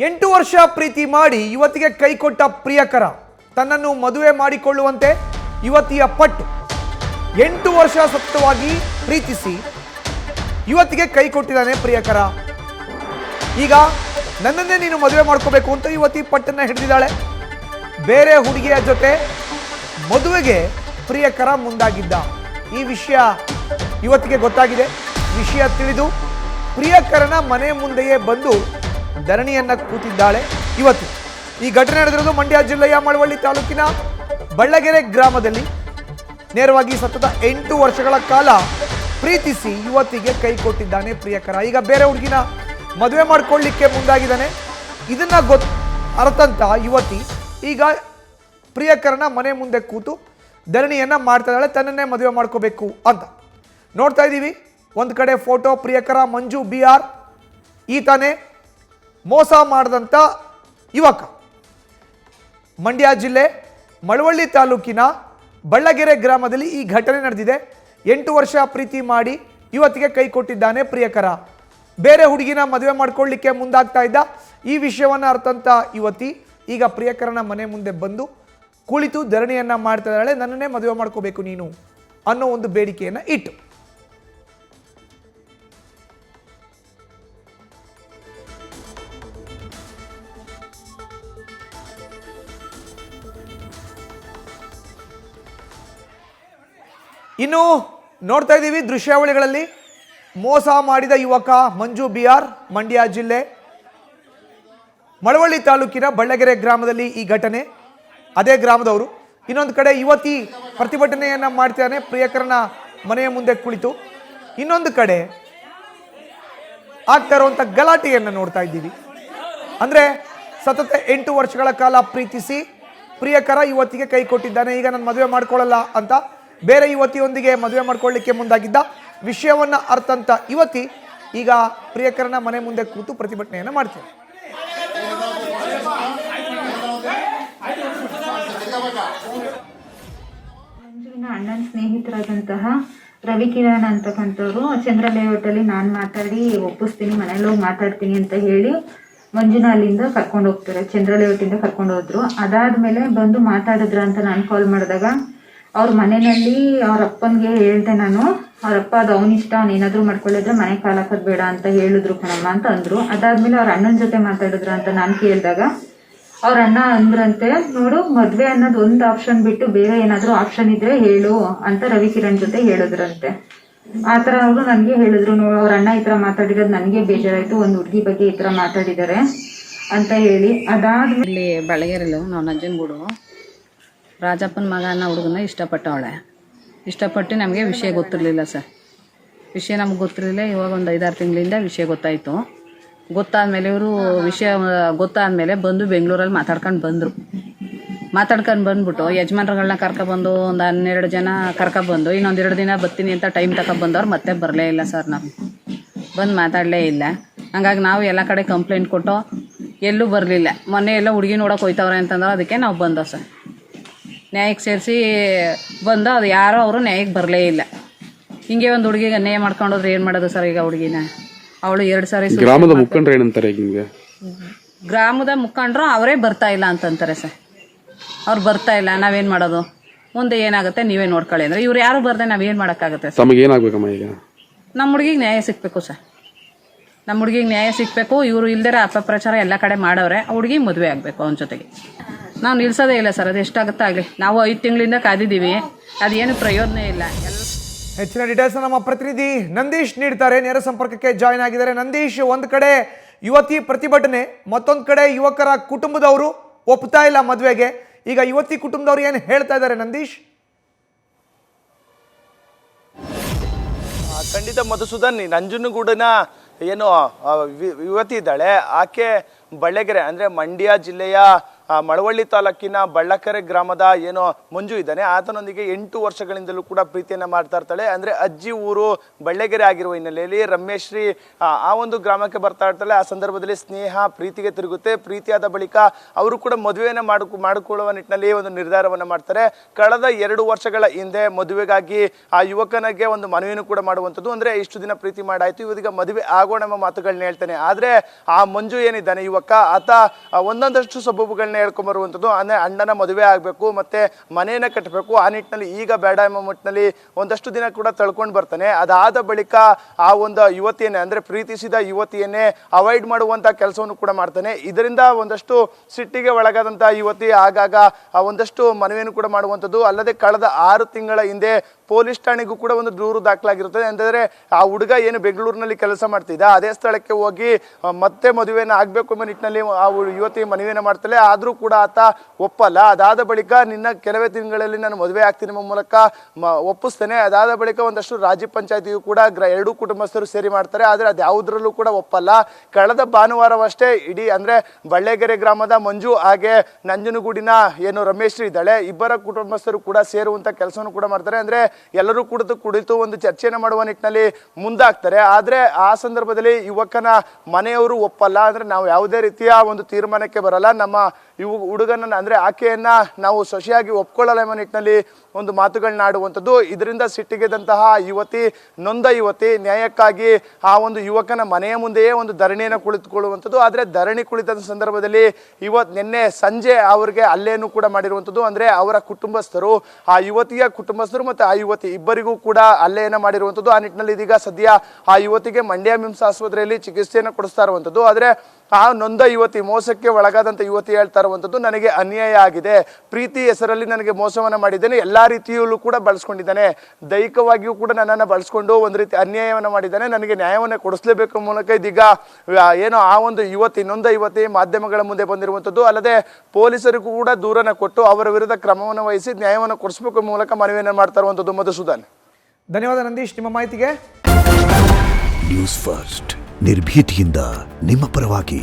8 ವರ್ಷ ಪ್ರೀತಿ ಮಾಡಿ ಯುವತಿಗೆ ಕೈ ಕೊಟ್ಟ ಪ್ರಿಯಕರ ತನ್ನನ್ನು ಮದುವೆ ಮಾಡಿಕೊಳ್ಳುವಂತೆ ಯುವತಿಯ ಪಟ್ಟು. 8 ವರ್ಷ ಸತತವಾಗಿ ಪ್ರೀತಿಸಿ ಯುವತಿಗೆ ಕೈ ಕೊಟ್ಟಿದ್ದಾನೆ ಪ್ರಿಯಕರ. ಈಗ ನನ್ನನ್ನೇ ನೀನು ಮದುವೆ ಮಾಡ್ಕೋಬೇಕು ಅಂತ ಯುವತಿ ಪಟ್ಟನ್ನ ಹಿಡಿದಿದ್ದಾಳೆ. ಬೇರೆ ಹುಡುಗಿಯ ಜೊತೆ ಮದುವೆಗೆ ಪ್ರಿಯಕರ ಮುಂದಾಗಿದ್ದ. ಈ ವಿಷಯ ಯುವತಿಗೆ ಗೊತ್ತಾಗಿದೆ. ವಿಷಯ ತಿಳಿದು ಪ್ರಿಯಕರನ ಮನೆ ಮುಂದೆಯೇ ಬಂದು ಧರಣಿಯನ್ನ ಕೂತಿದ್ದಾಳೆ ಯುವತಿ. ಈ ಘಟನೆ ನಡೆದಿರೋದು ಮಂಡ್ಯ ಜಿಲ್ಲೆಯ ಮಳವಳ್ಳಿ ತಾಲೂಕಿನ ಬಳ್ಳಗೆರೆ ಗ್ರಾಮದಲ್ಲಿ. ನೇರವಾಗಿ ಸತತ 8 ವರ್ಷಗಳ ಕಾಲ ಪ್ರೀತಿಸಿ ಯುವತಿಗೆ ಕೈ ಕೊಟ್ಟಿದ್ದಾನೆ ಪ್ರಿಯಕರ. ಈಗ ಬೇರೆ ಹುಡುಗಿನ ಮದುವೆ ಮಾಡ್ಕೊಳ್ಳಿಕ್ಕೆ ಮುಂದಾಗಿದ್ದಾನೆ. ಇದನ್ನ ಅರ್ಥಂತ ಯುವತಿ ಈಗ ಪ್ರಿಯಕರನ ಮನೆ ಮುಂದೆ ಕೂತು ಧರಣಿಯನ್ನ ಮಾಡ್ತಾ ಇದ್ದಾಳೆ, ತನ್ನನ್ನೇ ಮದುವೆ ಮಾಡ್ಕೋಬೇಕು ಅಂತ. ನೋಡ್ತಾ ಇದ್ದೀವಿ ಒಂದು ಕಡೆ ಫೋಟೋ. ಪ್ರಿಯಕರ ಮಂಜು BR, ಈತನೇ ಮೋಸ ಮಾಡಿದಂಥ ಯುವಕ. ಮಂಡ್ಯ ಜಿಲ್ಲೆ ಮಳವಳ್ಳಿ ತಾಲೂಕಿನ ಬಳ್ಳಗೆರೆ ಗ್ರಾಮದಲ್ಲಿ ಈ ಘಟನೆ ನಡೆದಿದೆ. 8 ವರ್ಷ ಪ್ರೀತಿ ಮಾಡಿ ಯುವತಿಗೆ ಕೈ ಕೊಟ್ಟಿದ್ದಾನೆ ಪ್ರಿಯಕರ. ಬೇರೆ ಹುಡುಗಿನ ಮದುವೆ ಮಾಡ್ಕೊಳ್ಳಿಕ್ಕೆ ಮುಂದಾಗ್ತಾ ಇದ್ದ. ಈ ವಿಷಯವನ್ನು ಅರ್ಥಂತ ಯುವತಿ ಈಗ ಪ್ರಿಯಕರನ ಮನೆ ಮುಂದೆ ಬಂದು ಕುಳಿತು ಧರಣಿಯನ್ನ ಮಾಡ್ತಾ ಇದ್ದಾಳೆ. ನನ್ನನ್ನೇ ಮದುವೆ ಮಾಡ್ಕೋಬೇಕು ನೀನು ಅನ್ನೋ ಒಂದು ಬೇಡಿಕೆಯನ್ನು ಇಟ್ಟು. ಇನ್ನು ನೋಡ್ತಾ ಇದ್ದೀವಿ ದೃಶ್ಯಾವಳಿಗಳಲ್ಲಿ ಮೋಸ ಮಾಡಿದ ಯುವಕ ಮಂಜು BR, ಮಂಡ್ಯ ಜಿಲ್ಲೆ ಮಳವಳ್ಳಿ ತಾಲೂಕಿನ ಬಳ್ಳಗೆರೆ ಗ್ರಾಮದಲ್ಲಿ ಈ ಘಟನೆ. ಅದೇ ಗ್ರಾಮದವರು. ಇನ್ನೊಂದು ಕಡೆ ಯುವತಿ ಪ್ರತಿಭಟನೆಯನ್ನ ಮಾಡ್ತಾನೆ ಪ್ರಿಯಕರನ ಮನೆಯ ಮುಂದೆ ಕುಳಿತು. ಇನ್ನೊಂದು ಕಡೆ ಆಗ್ತಾ ಇರುವಂತ ಗಲಾಟೆಯನ್ನು ನೋಡ್ತಾ ಇದ್ದೀವಿ. ಅಂದ್ರೆ ಸತತ 8 ವರ್ಷಗಳ ಕಾಲ ಪ್ರೀತಿಸಿ ಪ್ರಿಯಕರ ಯುವತಿಗೆ ಕೈ ಕೊಟ್ಟಿದ್ದಾನೆ. ಈಗ ನಾನು ಮದುವೆ ಮಾಡ್ಕೊಳ್ಳಲ್ಲ ಅಂತ ಬೇರೆ ಯುವತಿಯೊಂದಿಗೆ ಮದುವೆ ಮಾಡ್ಕೊಳ್ಳಿಕ್ಕೆ ಮುಂದಾಗಿದ್ದ. ವಿಷಯವನ್ನ ಅರ್ಥಂತ ಯುವತಿ ಈಗ ಪ್ರಿಯಕರನ ಮನೆ ಮುಂದೆ ಕೂತು ಪ್ರತಿಭಟನೆಯನ್ನ ಮಾಡ್ತಾರೆ. ಮಂಜುವಿನ ಅಣ್ಣನ ಸ್ನೇಹಿತರಾದಂತಹ ರವಿಕಿರಣ್ ಅಂತಕ್ಕಂಥವ್ರು ಚಂದ್ರ ಲೇಔಟ್ ಅಲ್ಲಿ ನಾನು ಮಾತಾಡಿ ಒಪ್ಪಿಸ್ತೀನಿ, ಮನೇಲಿ ಹೋಗಿ ಮಾತಾಡ್ತೀನಿ ಅಂತ ಹೇಳಿ ಮಂಜುನ ಅಲ್ಲಿಂದ ಕರ್ಕೊಂಡು ಹೋಗ್ತಾರೆ. ಚಂದ್ರ ಲೇಔಟ್ ಇಂದ ಕರ್ಕೊಂಡು ಹೋದ್ರು. ಅದಾದ್ಮೇಲೆ ಬಂದು ಮಾತಾಡಿದ್ರ ಅಂತ ನಾನು ಕಾಲ್ ಮಾಡಿದಾಗ ಅವ್ರ ಮನೆಯಲ್ಲಿ ಅವ್ರ ಅಪ್ಪನ್ಗೆ ಹೇಳ್ದೆ ನಾನು. ಅವ್ರಪ್ಪ ಅದು ಅವನಿಷ್ಟ, ಅವನೇನಾದ್ರೂ ಮಾಡ್ಕೊಳ್ಳಿದ್ರೆ ಮನೆ ಕಾಲ ಹಾಕೋದ್ ಬೇಡ ಅಂತ ಹೇಳಿದ್ರು ಕಣಮ್ಮ ಅಂತ ಅಂದ್ರು. ಅದಾದ್ಮೇಲೆ ಅವ್ರ ಅಣ್ಣನ ಜೊತೆ ಮಾತಾಡಿದ್ರ ಅಂತ ನಾನು ಕೇಳಿದಾಗ ಅವ್ರ ಅಣ್ಣ ಅಂದ್ರಂತೆ, ನೋಡು ಮದ್ವೆ ಅನ್ನೋದು ಒಂದು ಆಪ್ಷನ್ ಬಿಟ್ಟು ಬೇರೆ ಏನಾದ್ರು ಆಪ್ಷನ್ ಇದ್ರೆ ಹೇಳು ಅಂತ ರವಿಕಿರಣ್ ಜೊತೆ ಹೇಳಿದ್ರಂತೆ. ಆತರ ಅವರು ನನ್ಗೆ ಹೇಳಿದ್ರು, ಅವ್ರ ಅಣ್ಣ ಈ ತರ ಮಾತಾಡಿರೋದು ನನ್ಗೆ ಬೇಜಾರಾಯ್ತು, ಒಂದು ಹುಡುಗಿ ಬಗ್ಗೆ ಈ ತರ ಮಾತಾಡಿದ್ದಾರೆ ಅಂತ ಹೇಳಿ. ಅದಾದ್ಮೇಲೆ ಬಳ್ಳಗೆರೆಲು ನಾವು ನಂಜನಗೂಡು ರಾಜಪ್ಪನ ಮಗ ಅನ್ನೋ ಹುಡುಗನ ಇಷ್ಟಪಟ್ಟವಳೆ. ಇಷ್ಟಪಟ್ಟು ನಮಗೆ ವಿಷಯ ಗೊತ್ತಿರಲಿಲ್ಲ ಸರ್. ವಿಷಯ ನಮ್ಗೆ ಗೊತ್ತಿರಲಿಲ್ಲ. ಇವಾಗ ಒಂದು 5-6 ತಿಂಗಳಿಂದ ವಿಷಯ ಗೊತ್ತಾಯಿತು. ಗೊತ್ತಾದಮೇಲೆ ಇವರು ವಿಷಯ ಗೊತ್ತಾದಮೇಲೆ ಬಂದು ಬೆಂಗಳೂರಲ್ಲಿ ಮಾತಾಡ್ಕೊಂಡು ಬಂದರು. ಮಾತಾಡ್ಕೊಂಡು ಬಂದ್ಬಿಟ್ಟು ಯಜಮಾನ್ರುಗಳನ್ನ ಕರ್ಕೊಬಂದು ಒಂದು 12 ಜನ ಕರ್ಕೊಬಂದು ಇನ್ನೊಂದು 2 ದಿನ ಬರ್ತೀನಿ ಅಂತ ಟೈಮ್ ತಗೊಬಂದವ್ರು ಮತ್ತೆ ಬರಲೇ ಇಲ್ಲ ಸರ್. ನಾವು ಬಂದು ಮಾತಾಡಲೇ ಇಲ್ಲ. ಹಂಗಾಗಿ ನಾವು ಎಲ್ಲ ಕಡೆ ಕಂಪ್ಲೇಂಟ್ ಕೊಟ್ಟು ಎಲ್ಲೂ ಬರಲಿಲ್ಲ. ಮೊನ್ನೆ ಎಲ್ಲ ಹುಡುಗಿ ನೋಡೋಕೆ ಹೋಯ್ತವ್ರೆ ಅಂತಂದ್ರೆ ಅದಕ್ಕೆ ನಾವು ಬಂದೋ ಸರ್. ನ್ಯಾಯಕ್ಕೆ ಸೇರಿಸಿ ಬಂದು ಅದು ಯಾರೋ ಅವರು ನ್ಯಾಯಕ್ಕೆ ಬರಲೇ ಇಲ್ಲ. ಹಿಂಗೆ ಒಂದು ಹುಡುಗಿಗೆ ಅನ್ಯಾಯ ಮಾಡ್ಕೊಂಡೋದ್ರೆ ಏನು ಮಾಡೋದು ಸರ್? ಈಗ ಹುಡುಗಿನ ಅವಳು 2 ಸಾರಿ ಗ್ರಾಮದ ಮುಖಂಡರು ಏನಂತಾರೆ ನಿಮಗೆ? ಗ್ರಾಮದ ಮುಖಂಡರು ಅವರೇ ಬರ್ತಾ ಇಲ್ಲ ಅಂತಂತಾರೆ ಸರ್. ಅವ್ರು ಬರ್ತಾ ಇಲ್ಲ, ನಾವೇನು ಮಾಡೋದು? ಮುಂದೆ ಏನಾಗುತ್ತೆ ನೀವೇ ನೋಡ್ಕೊಳ್ಳಿ ಅಂದರೆ ಇವ್ರು ಯಾರು ಬರ್ದೆ ನಾವೇನು ಮಾಡೋಕ್ಕಾಗುತ್ತೆ ಸರ್? ತಮಗೆ ಏನಾಗಬೇಕಮ್ಮ ಈಗ? ನಮ್ಮ ಹುಡುಗಿಗೆ ನ್ಯಾಯ ಸಿಗಬೇಕು ಸರ್. ನಮ್ಮ ಹುಡುಗಿಗೆ ನ್ಯಾಯ ಸಿಗಬೇಕು. ಇವರು ಇಲ್ದಿರ ಅಪಪ್ರಚಾರ ಎಲ್ಲ ಕಡೆ ಮಾಡವ್ರೆ. ಆ ಹುಡುಗಿ ಮದುವೆ ಆಗಬೇಕು ಅವನ ಜೊತೆಗೆ. ನಾವು ನಿಲ್ಸೋದೇ ಇಲ್ಲ ಸರ್. ಅದು ಎಷ್ಟಾಗುತ್ತೆ ಆಗಲಿ. ನಾವು 5 ತಿಂಗಳಿಂದ ಕಾದಿದ್ದೀವಿ. ಅದೇನು ಪ್ರಯೋಜನ ಇಲ್ಲ. ಹೆಚ್ಚಿನ ಡೀಟೇಲ್ಸ್ ನಮ್ಮ ಪ್ರತಿನಿಧಿ ನಂದೀಶ್ ನೀಡ್ತಾರೆ. ನೇರ ಸಂಪರ್ಕಕ್ಕೆ ಜಾಯ್ನ್ ಆಗಿದ್ದಾರೆ. ನಂದೀಶ್, ಒಂದು ಕಡೆ ಯುವತಿ ಪ್ರತಿಭಟನೆ, ಮತ್ತೊಂದು ಕಡೆ ಯುವಕರ ಕುಟುಂಬದವರು ಒಪ್ತಾ ಇಲ್ಲ ಮದುವೆಗೆ. ಈಗ ಯುವತಿ ಕುಟುಂಬದವರು ಏನು ಹೇಳ್ತಾ ಇದ್ದಾರೆ ನಂದೀಶ್? ಖಂಡಿತ ಮಧುಸೂದನ್, ನಂಜನಗೂಡಿನ ಏನು ಯುವತಿ ಇದ್ದಾಳೆ, ಆಕೆ ಬಳ್ಳಗೆರೆ ಅಂದರೆ ಮಂಡ್ಯ ಜಿಲ್ಲೆಯ ಮಳವಳ್ಳಿ ತಾಲೂಕಿನ ಬಳ್ಳಕೆರೆ ಗ್ರಾಮದ ಏನೋ ಮಂಜು ಇದ್ದಾನೆ, ಆತನೊಂದಿಗೆ 8 ವರ್ಷಗಳಿಂದಲೂ ಕೂಡ ಪ್ರೀತಿಯನ್ನು ಮಾಡ್ತಾ ಇರ್ತಾಳೆ. ಅಂದರೆ ಅಜ್ಜಿ ಊರು ಬಳ್ಳೆಗೆರೆ ಆಗಿರುವ ಹಿನ್ನೆಲೆಯಲ್ಲಿ ರಮೇಶ್ರೀ ಆ ಒಂದು ಗ್ರಾಮಕ್ಕೆ ಬರ್ತಾ ಇರ್ತಾಳೆ. ಆ ಸಂದರ್ಭದಲ್ಲಿ ಸ್ನೇಹ ಪ್ರೀತಿಗೆ ತಿರುಗುತ್ತೆ. ಪ್ರೀತಿಯಾದ ಬಳಿಕ ಅವರು ಕೂಡ ಮದುವೆಯನ್ನು ಮಾಡಿಕೊಳ್ಳುವ ನಿಟ್ಟಿನಲ್ಲಿ ಒಂದು ನಿರ್ಧಾರವನ್ನು ಮಾಡ್ತಾರೆ. ಕಳೆದ 2 ವರ್ಷಗಳ ಹಿಂದೆ ಮದುವೆಗಾಗಿ ಆ ಯುವಕನಿಗೆ ಒಂದು ಮನವಿಯನ್ನು ಕೂಡ ಮಾಡುವಂಥದ್ದು. ಅಂದರೆ ಇಷ್ಟು ದಿನ ಪ್ರೀತಿ ಮಾಡಾಯಿತು, ಇವತ್ತಿಗೆ ಮದುವೆ ಆಗೋಣ ಎಂಬ ಮಾತುಗಳನ್ನ ಹೇಳ್ತಾನೆ. ಆದರೆ ಆ ಮಂಜು ಏನಿದ್ದಾನೆ ಯುವಕ, ಆತ ಒಂದೊಂದಷ್ಟು ಸಬೂಬುಗಳನ್ನ ಹೇಳ್ಕೊಂಬರುವಂಥದ್ದು. ಅಂದರೆ ಅಣ್ಣನ ಮದುವೆ ಆಗಬೇಕು, ಮತ್ತೆ ಮನೆಯನ್ನು ಕಟ್ಟಬೇಕು, ಆ ನಿಟ್ಟಿನಲ್ಲಿ ಈಗ ಬೇಡ ಎಂಬ ಮಟ್ಟಿನಲ್ಲಿ ಒಂದಷ್ಟು ದಿನ ಕೂಡ ತಳ್ಕೊಂಡು ಬರ್ತಾನೆ. ಅದಾದ ಬಳಿಕ ಆ ಒಂದು ಯುವತಿಯನ್ನೇ, ಅಂದರೆ ಪ್ರೀತಿಸಿದ ಯುವತಿಯನ್ನೇ ಅವಾಯ್ಡ್ ಮಾಡುವಂಥ ಕೆಲಸವನ್ನು ಕೂಡ ಮಾಡ್ತಾನೆ. ಇದರಿಂದ ಒಂದಷ್ಟು ಸಿಟ್ಟಿಗೆ ಒಳಗಾದಂಥ ಯುವತಿ ಆಗಾಗ ಒಂದಷ್ಟು ಮನವಿಯನ್ನು ಕೂಡ ಮಾಡುವಂಥದ್ದು. ಅಲ್ಲದೆ ಕಳೆದ 6 ತಿಂಗಳ ಹಿಂದೆ ಪೊಲೀಸ್ ಠಾಣೆಗೂ ಕೂಡ ಒಂದು ದೂರು ದಾಖಲಾಗಿರುತ್ತದೆ. ಅಂದರೆ ಆ ಹುಡುಗ ಏನು ಬೆಂಗಳೂರಿನಲ್ಲಿ ಕೆಲಸ ಮಾಡ್ತಿದ್ದ ಅದೇ ಸ್ಥಳಕ್ಕೆ ಹೋಗಿ ಮತ್ತೆ ಮದುವೆಯನ್ನು ಆಗಬೇಕು ಎಂಬ ನಿಟ್ಟಿನಲ್ಲಿ ಆ ಯುವತಿ ಮನವಿಯನ್ನು ಮಾಡ್ತಾಳೆ. ಆದರೂ ಕೂಡ ಆತ ಒಪ್ಪಲ್ಲ. ಅದಾದ ಬಳಿಕ ನಿನ್ನ ಕೆಲವೇ ತಿಂಗಳಲ್ಲಿ ನಾನು ಮದುವೆ ಆಗ್ತೀನಿ ಎಂಬ ಮೂಲಕ ಒಪ್ಪಿಸ್ತಾನೆ. ಅದಾದ ಬಳಿಕ ಒಂದಷ್ಟು ರಾಜ್ಯ ಪಂಚಾಯತಿಗೂ ಕೂಡ 2 ಕುಟುಂಬಸ್ಥರು ಸೇರಿ ಮಾಡ್ತಾರೆ. ಆದರೆ ಅದು ಯಾವುದರಲ್ಲೂ ಕೂಡ ಒಪ್ಪಲ್ಲ. ಕಳೆದ ಭಾನುವಾರವಷ್ಟೇ ಇಡೀ ಅಂದರೆ ಬಳ್ಳೆಗೆರೆ ಗ್ರಾಮದ ಮಂಜು ಹಾಗೆ ನಂಜನಗೂಡಿನ ಏನು ರಮೇಶ್ ಇದ್ದಾಳೆ, ಇಬ್ಬರ ಕುಟುಂಬಸ್ಥರು ಕೂಡ ಸೇರುವಂಥ ಕೆಲಸವನ್ನು ಕೂಡ ಮಾಡ್ತಾರೆ. ಅಂದರೆ ಎಲ್ಲರೂ ಕುಳಿತು ಒಂದು ಚರ್ಚೆಯನ್ನು ಮಾಡುವ ನಿಟ್ಟಿನಲ್ಲಿ ಮುಂದಾಗ್ತಾರೆ. ಆದರೆ ಆ ಸಂದರ್ಭದಲ್ಲಿ ಯುವಕನ ಮನೆಯವರು ಒಪ್ಪಲ್ಲ. ಅಂದರೆ ನಾವು ಯಾವುದೇ ರೀತಿಯ ಒಂದು ತೀರ್ಮಾನಕ್ಕೆ ಬರಲ್ಲ, ನಮ್ಮ ಹುಡುಗನ ಅಂದರೆ ಆಕೆಯನ್ನ ನಾವು ಸೊಸೆಯಾಗಿ ಒಪ್ಕೊಳ್ಳಲ್ಲ ಎಂಬ ನಿಟ್ಟಿನಲ್ಲಿ ಒಂದು ಮಾತುಗಳನ್ನ ಆಡುವಂಥದ್ದು. ಇದರಿಂದ ಸಿಟ್ಟಿಗೆದಂತಹ ಯುವತಿ, ನೊಂದ ಯುವತಿ, ನ್ಯಾಯಕ್ಕಾಗಿ ಆ ಒಂದು ಯುವಕನ ಮನೆಯ ಮುಂದೆಯೇ ಒಂದು ಧರಣಿಯನ್ನು ಕುಳಿತುಕೊಳ್ಳುವಂಥದ್ದು. ಆದರೆ ಧರಣಿ ಕುಳಿತ ಸಂದರ್ಭದಲ್ಲಿ ನಿನ್ನೆ ಸಂಜೆ ಅವರಿಗೆ ಹಲ್ಲೆಯನ್ನು ಕೂಡ ಮಾಡಿರುವಂಥದ್ದು. ಅಂದರೆ ಅವರ ಕುಟುಂಬಸ್ಥರು, ಆ ಯುವತಿಯ ಕುಟುಂಬಸ್ಥರು ಮತ್ತು ಆ ಯುವತಿ ಇಬ್ಬರಿಗೂ ಕೂಡ ಹಲ್ಲೆಯನ್ನು ಮಾಡಿರುವಂಥದ್ದು. ಆ ನಿಟ್ಟಿನಲ್ಲಿ ಇದೀಗ ಸದ್ಯ ಆ ಯುವತಿಗೆ ಮಂಡ್ಯ ಮಿಮ್ಸ್ ಆಸ್ಪತ್ರೆಯಲ್ಲಿ ಚಿಕಿತ್ಸೆಯನ್ನು ಕೊಡಿಸ್ತಾ ಇರುವಂಥದ್ದು. ಆದರೆ ಆ ನೊಂದ ಯುವತಿ, ಮೋಸಕ್ಕೆ ಒಳಗಾದಂಥ ಯುವತಿ ಹೇಳ್ತಾ ಇರುವಂಥದ್ದು, ನನಗೆ ಅನ್ಯಾಯ ಆಗಿದೆ, ಪ್ರೀತಿ ಹೆಸರಲ್ಲಿ ನನಗೆ ಮೋಸವನ್ನು ಮಾಡಿದ್ದೇನೆ, ಎಲ್ಲ ರೀತಿಯಲ್ಲೂ ಕೂಡ ಬಳಸ್ಕೊಂಡಿದ್ದಾನೆ, ದೈಹಿಕವಾಗಿಯೂ ಕೂಡ ನನ್ನನ್ನು ಬಳಸ್ಕೊಂಡು ಒಂದು ರೀತಿ ಅನ್ಯಾಯವನ್ನು ಮಾಡಿದ್ದಾನೆ, ನನಗೆ ನ್ಯಾಯವನ್ನು ಕೊಡಿಸಲೇಬೇಕು ಮೂಲಕ ಇದೀಗ ಏನೋ ಆ ಒಂದು ಯುವತಿ, ನೊಂದ ಯುವತಿ ಮಾಧ್ಯಮಗಳ ಮುಂದೆ ಬಂದಿರುವಂಥದ್ದು. ಅಲ್ಲದೆ ಪೊಲೀಸರಿಗೂ ಕೂಡ ದೂರನ್ನು ಕೊಟ್ಟು ಅವರ ವಿರುದ್ಧ ಕ್ರಮವನ್ನು ವಹಿಸಿ ನ್ಯಾಯವನ್ನು ಕೊಡಿಸಬೇಕು ಮೂಲಕ ಮನವಿಯನ್ನು ಮಾಡ್ತಾ ಇರುವಂಥದ್ದು. ಮಧುಸೂದನ್, ಧನ್ಯವಾದ ನಂದೀಶ್ ನಿಮ್ಮ ಮಾಹಿತಿಗೆ. ನ್ಯೂಸ್ ಫಸ್ಟ್ ನಿರ್ಭೀತಿಯಿಂದ ನಿಮ್ಮ ಪರವಾಗಿ.